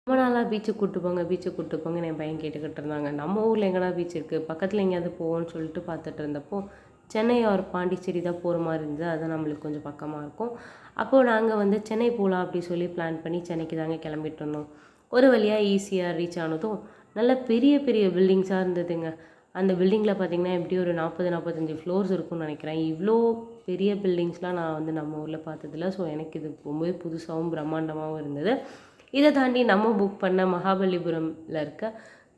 ரொம்ப நாளாக பீச்சுக்கு கூட்டு போங்கன்னு என் பையன் கேட்டுக்கிட்டு இருந்தாங்க. நம்ம ஊரில் எங்கடா பீச் இருக்குது, பக்கத்தில் எங்கேயாவது போவோம்னு சொல்லிட்டு பார்த்துட்டு இருந்தப்போ, சென்னை ஆர் பாண்டிச்சேரி தான் போகிற மாதிரி இருந்தது. அதுதான் நம்மளுக்கு கொஞ்சம் பக்கமாக இருக்கும். அப்போது நாங்கள் வந்து சென்னை போகலாம் அப்படி சொல்லி பிளான் பண்ணி சென்னைக்கு தாங்க கிளம்பிட்டு இருந்தோம். ஒரு வழியாக ஈஸியாக ரீச் ஆனதும் நல்ல பெரிய பெரிய பில்டிங்ஸாக இருந்ததுங்க. அந்த பில்டிங்கில் பார்த்திங்கன்னா எப்படியும் ஒரு 40-45 ஃப்ளோர்ஸ் இருக்கும்னு நினைக்கிறேன். இவ்வளோ பெரிய பில்டிங்ஸ்லாம் நான் வந்து நம்ம ஊரில் பார்த்ததில்ல. ஸோ எனக்கு இது ரொம்பவே புதுசாகவும் பிரம்மாண்டமாகவும் இருந்தது. இதை தாண்டி நம்ம புக் பண்ண மகாபலிபுரமில் இருக்க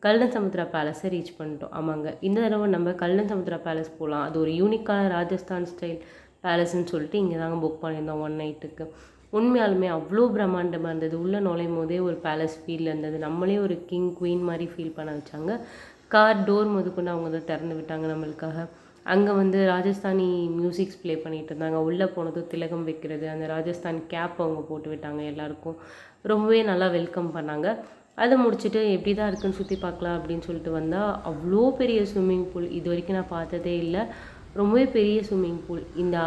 கல்லன் சமுத்ரா பேலஸை ரீச் பண்ணிட்டோம். ஆமாங்க, இந்த தடவை நம்ம கல்லன் சமுத்ரா பேலஸ் போகலாம். அது ஒரு யூனிக்கான ராஜஸ்தான் ஸ்டைல் பேலஸ்ன்னு சொல்லிட்டு இங்கே தாங்க புக் பண்ணியிருந்தோம் 1 நைட்டுக்கு. உண்மையாலுமே அவ்வளோ பிரம்மாண்டமாக இருந்தது. உள்ளே நுழையும் போதே ஒரு பேலஸ் ஃபீல் இருந்தது. நம்மளே ஒரு கிங் குயின் மாதிரி ஃபீல் பண்ண வச்சாங்க. கார் டோர் முதற்கொண்டு அவங்க தான் திறந்து விட்டாங்க நம்மளுக்காக. அங்கே வந்து ராஜஸ்தானி மியூசிக்ஸ் ப்ளே பண்ணிகிட்டு இருந்தாங்க. உள்ளே போனதும் திலகம் வைக்கிறது, அந்த ராஜஸ்தான் கேப் அவங்க போட்டு விட்டாங்க எல்லாருக்கும். ரொம்பவே நல்லா வெல்கம் பண்ணாங்க. அதை முடிச்சுட்டு எப்படி தான் இருக்குன்னு சுற்றி பார்க்கலாம் அப்படின்னு சொல்லிட்டு வந்தால், அவ்வளோ பெரிய ஸ்விம்மிங் பூல் இது வரைக்கும் நான் பார்த்ததே இல்லை. ரொம்பவே பெரிய ஸ்விம்மிங் பூல். இந்த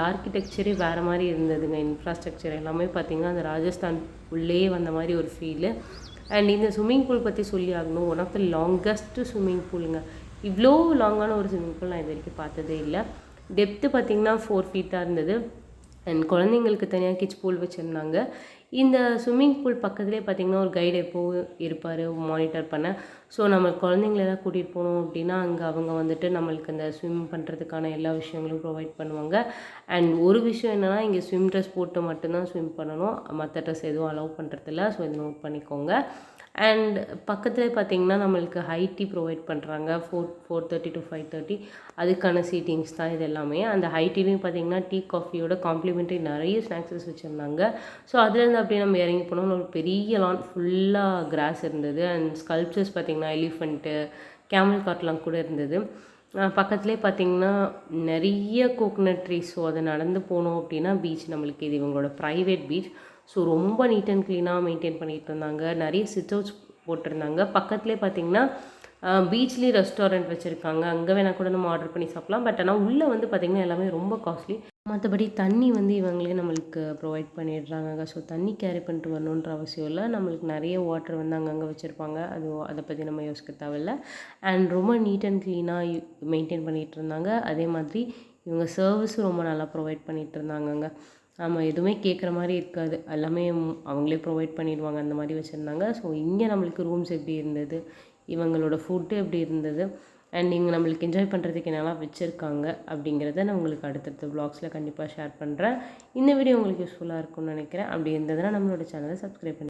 ஆர்கிடெக்சரே வேறு மாதிரி இருந்ததுங்க. இன்ஃப்ராஸ்ட்ரக்சர் எல்லாமே பார்த்திங்கன்னா அந்த ராஜஸ்தான் உள்ளேயே வந்த மாதிரி ஒரு ஃபீலு. அண்ட் இந்த ஸ்விம்மிங் பூல் பற்றி சொல்லி ஆகணும், one of the longest swimming பூலுங்க. இவ்வளோ லாங்கான ஒரு ஸ்விம்மிங் பூல் நான் இது வரைக்கும் பார்த்ததே இல்லை. டெப்த்து பார்த்திங்கன்னா 4 ஃபீட்டாக இருந்தது. அண்ட் குழந்தைங்களுக்கு தனியாக கிட்ஸ் பூல் வச்சுருந்தாங்க. இந்த ஸ்விம்மிங் பூல் பக்கத்துலேயே பார்த்திங்கன்னா ஒரு கைடு எப்போவும் இருப்பார் மானிட்டர் பண்ண. ஸோ நம்ம குழந்தைங்களெல்லாம் கூட்டிகிட்டு போனோம் அப்படின்னா அங்கே அவங்க வந்துட்டு நம்மளுக்கு அந்த ஸ்விம் பண்ணுறதுக்கான எல்லா விஷயங்களும் ப்ரொவைட் பண்ணுவாங்க. அண்ட் ஒரு விஷயம் என்னென்னா, இங்கே ஸ்விம் ட்ரெஸ் போட்டு மட்டும்தான் ஸ்விம் பண்ணணும், மற்ற ட்ரெஸ் எதுவும் அலோவ் பண்ணுறதில்ல. ஸோ இதை நோட் பண்ணிக்கோங்க. அண்ட் பக்கத்துலேயே பார்த்திங்கன்னா நம்மளுக்கு ஹை டீ ப்ரொவைட் பண்ணுறாங்க. 4:30 to 5:30 அதுக்கான சீட்டிங்ஸ் தான் இது எல்லாமே. அந்த ஹை டீலையும் பார்த்திங்கன்னா டீ காஃபியோட காம்ப்ளிமெண்ட்ரி நிறைய ஸ்நாக்ஸஸ் வச்சுருந்தாங்க. ஸோ அதுலேருந்து அப்படியே நம்ம இறங்கி போனோம். ஒரு பெரிய லான் ஃபுல்லாக கிராஸ் இருந்தது. அண்ட் ஸ்கல்ப்சர்ஸ் பார்த்திங்கன்னா எலிஃபண்ட்டு, கேமல் கார்ட்லாம் கூட இருந்தது. பக்கத்துலேயே பார்த்திங்கன்னா நிறைய கோகனட் ட்ரீஸ். ஸோ அதை நடந்து போனோம் அப்படின்னா பீச் நம்மளுக்கு இது இவங்களோட ப்ரைவேட் பீச். ஸோ ரொம்ப நீட் அண்ட் க்ளீனாக மெயின்டைன் பண்ணிகிட்டு இருந்தாங்க. நிறைய சிட் அவுட்ஸ் போட்டிருந்தாங்க. பக்கத்துலேயே பார்த்திங்கன்னா பீச்லேயே ரெஸ்டாரண்ட் வச்சுருக்காங்க. அங்கே வேணால் கூட நம்ம ஆர்டர் பண்ணி சாப்பிட்லாம். பட் ஆனால் உள்ளே வந்து பார்த்திங்கன்னா எல்லாமே ரொம்ப காஸ்ட்லி. மற்றபடி தண்ணி வந்து இவங்களே நம்மளுக்கு ப்ரொவைட் பண்ணிடுறாங்க. ஸோ தண்ணி கேரி பண்ணிட்டு வரணுன்ற அவசியம் இல்லை. நம்மளுக்கு நிறைய வாட்டர் வந்து அங்கங்கே வச்சுருப்பாங்க. அதை பற்றி நம்ம யோசிக்க தேவையில்ல. அண்ட் ரொம்ப நீட் அண்ட் க்ளீனாக மெயின்டைன் பண்ணிகிட்டு இருந்தாங்க. அதே மாதிரி இவங்க சர்வீஸும் ரொம்ப நல்லா ப்ரொவைட் பண்ணிகிட்டு இருந்தாங்கங்க. ஆமாம், எதுவுமே கேட்குற மாதிரி இருக்காது. எல்லாமே அவங்களே ப்ரொவைட் பண்ணிடுவாங்க, அந்த மாதிரி வச்சுருந்தாங்க. ஸோ இங்கே நம்மளுக்கு ரூம்ஸ் எப்படி இருந்தது, இவங்களோட ஃபுட்டு எப்படி இருந்தது, அண்ட் இங்கே நம்மளுக்கு என்ஜாய் பண்ணுறதுக்கு என்னெல்லாம் வச்சுருக்காங்க அப்படிங்கிறத நான் உங்களுக்கு அடுத்தடுத்த வ்ளாக்ஸில் கண்டிப்பாக ஷேர் பண்ணுறேன். இந்த வீடியோ உங்களுக்கு யூஸ்ஃபுல்லாக இருக்கும்னு நினைக்கிறேன். அப்படி இருந்ததுன்னா நம்மளோட சேனலை சப்ஸ்கிரைப் பண்ணி